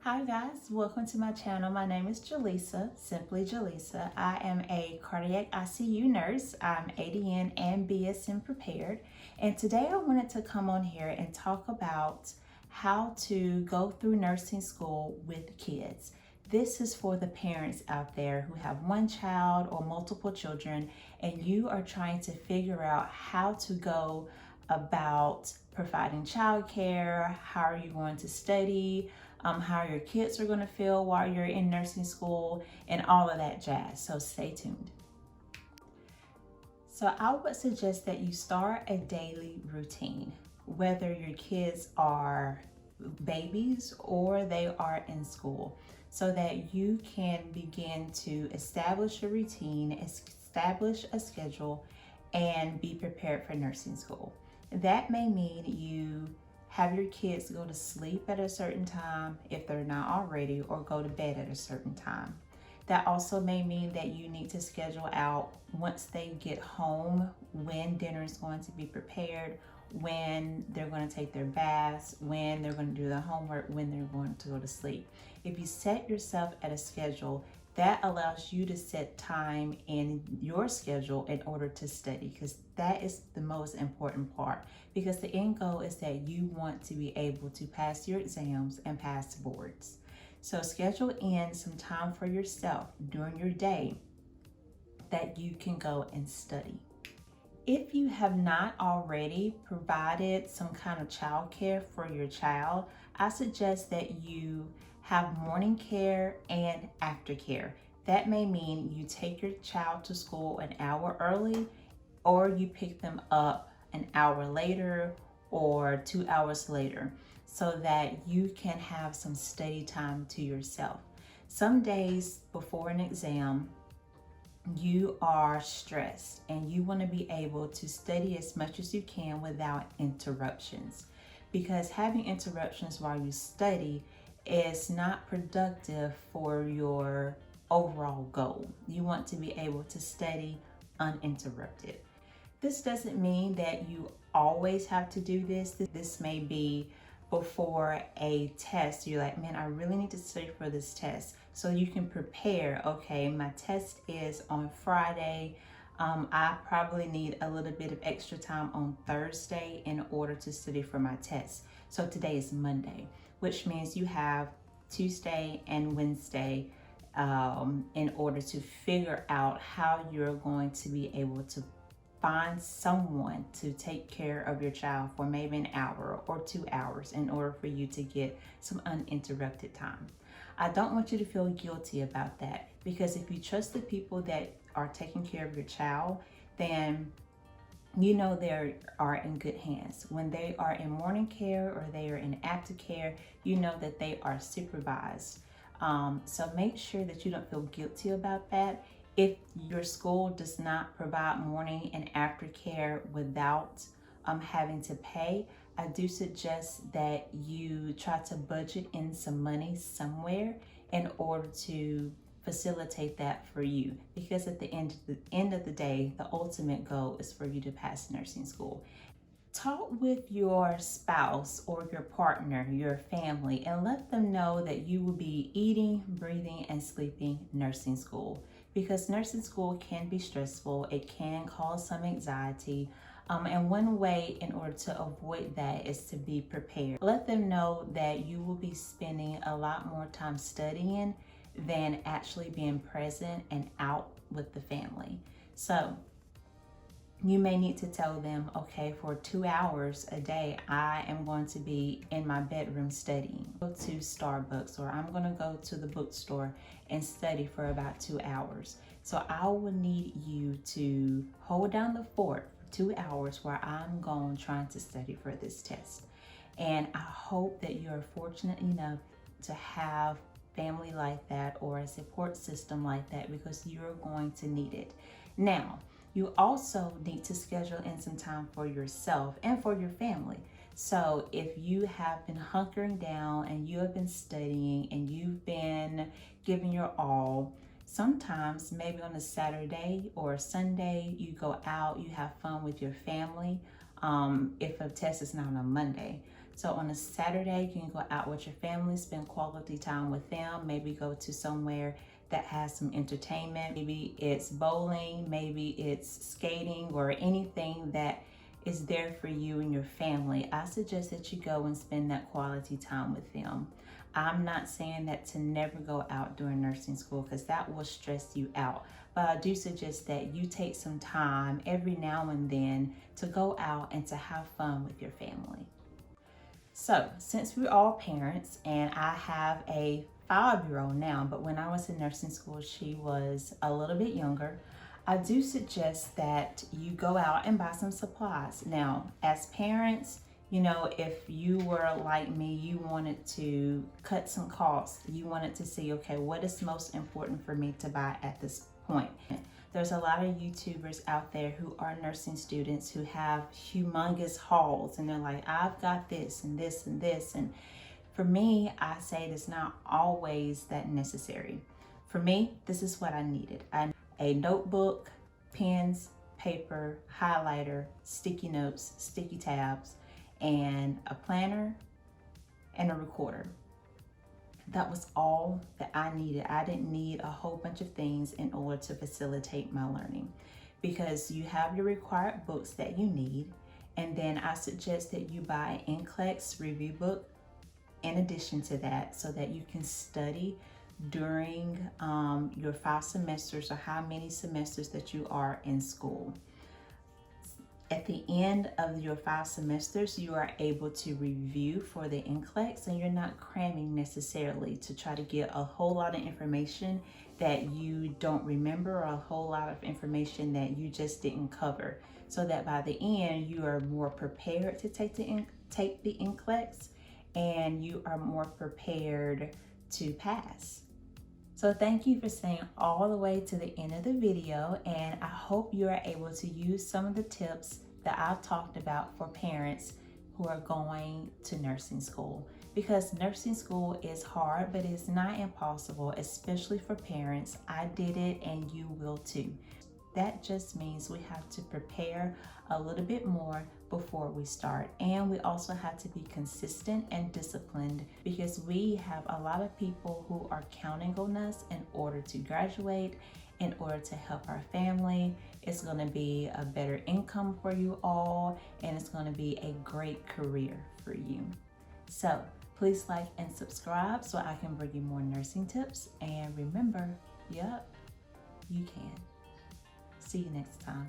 Hi guys, welcome to my channel. My name is Jaleesa, simply Jaleesa. I am a cardiac ICU nurse. I'm ADN and BSN prepared. And today I wanted to come on here and talk about how to go through nursing school with kids. This is for the parents out there who have one child or multiple children, and you are trying to figure out how to go about providing childcare. How are you going to study? How your kids are going to feel while you're in nursing school, and all of that jazz. So stay tuned. So I would suggest that you start a daily routine, whether your kids are babies or they are in school, so that you can begin to establish a routine, establish a schedule, and be prepared for nursing school. That may mean you have your kids go to sleep at a certain time if they're not already, or go to bed at a certain time. That also may mean that you need to schedule out once they get home when dinner is going to be prepared, when they're going to take their baths, when they're going to do their homework, when they're going to go to sleep. If you set yourself at a schedule, that allows you to set time in your schedule in order to study, because that is the most important part, because the end goal is that you want to be able to pass your exams and pass boards. So schedule in some time for yourself during your day that you can go and study. If you have not already provided some kind of child care for your child, I suggest that you have morning care and aftercare. That may mean you take your child to school an hour early, or you pick them up an hour later or 2 hours later, so that you can have some study time to yourself. Some days before an exam, you are stressed and you want to be able to study as much as you can without interruptions, because having interruptions while you study is not productive for your overall goal. You want to be able to study uninterrupted. This doesn't mean that you always have to do this. This may be before a test. You're like, man, I really need to study for this test. So you can prepare, okay, my test is on Friday. I probably need a little bit of extra time on Thursday in order to study for my test. So today is Monday, which means you have Tuesday and Wednesday in order to figure out how you're going to be able to find someone to take care of your child for maybe an hour or 2 hours in order for you to get some uninterrupted time. I don't want you to feel guilty about that, because if you trust the people that are taking care of your child, then you know they are in good hands. When they are in morning care or they are in aftercare, you know that they are supervised. So make sure that you don't feel guilty about that. If your school does not provide morning and aftercare without having to pay, I do suggest that you try to budget in some money somewhere in order to facilitate that for you, because at the end of the day, the ultimate goal is for you to pass nursing school. Talk with your spouse or your partner, your family, and let them know that you will be eating, breathing, and sleeping nursing school, because nursing school can be stressful. It can cause some anxiety. And one way in order to avoid that is to be prepared. Let them know that you will be spending a lot more time studying than actually being present and out with the family. So you may need to tell them, okay, for 2 hours a day, I am going to be in my bedroom studying. Go to Starbucks, or I'm going to go to the bookstore and study for about 2 hours. So I will need you to hold down the fort for 2 hours where I'm going trying to study for this test. And I hope that you're fortunate enough to have family like that, or a support system like that, because you're going to need it. Now, you also need to schedule in some time for yourself and for your family. So if you have been hunkering down and you have been studying and you've been giving your all, sometimes maybe on a Saturday or a Sunday, you go out, you have fun with your family, if a test is not on a Monday. So on a Saturday, you can go out with your family, spend quality time with them, maybe go to somewhere that has some entertainment. Maybe it's bowling, maybe it's skating, or anything that is there for you and your family. I suggest that you go and spend that quality time with them. I'm not saying that to never go out during nursing school, because that will stress you out. But I do suggest that you take some time every now and then to go out and to have fun with your family. So since we're all parents, and I have a 5-year-old now, but when I was in nursing school, she was a little bit younger, I do suggest that you go out and buy some supplies. Now, as parents, you know, if you were like me, you wanted to cut some costs. You wanted to see, okay, what is most important for me to buy at this point? There's a lot of YouTubers out there who are nursing students who have humongous hauls, and they're like, I've got this and this and this. And for me, I say it's not always that necessary. For me, this is what I needed. I need a notebook, pens, paper, highlighter, sticky notes, sticky tabs, and a planner and a recorder. That was all that I needed. I didn't need a whole bunch of things in order to facilitate my learning, because you have your required books that you need. And then I suggest that you buy an NCLEX review book in addition to that, so that you can study during your 5 semesters, or how many semesters that you are in school. At the end of your 5 semesters, you are able to review for the NCLEX, and you're not cramming necessarily to try to get a whole lot of information that you don't remember, or a whole lot of information that you just didn't cover, so that by the end you are more prepared to take the NCLEX, and you are more prepared to pass. So thank you for staying all the way to the end of the video, and I hope you are able to use some of the tips that I've talked about for parents who are going to nursing school. Because nursing school is hard, but it's not impossible, especially for parents. I did it, and you will too. That just means we have to prepare a little bit more before we start. And we also have to be consistent and disciplined, because we have a lot of people who are counting on us in order to graduate, in order to help our family. It's going to be a better income for you all, and it's going to be a great career for you. So please like and subscribe so I can bring you more nursing tips. And remember, yep, you can. See you next time.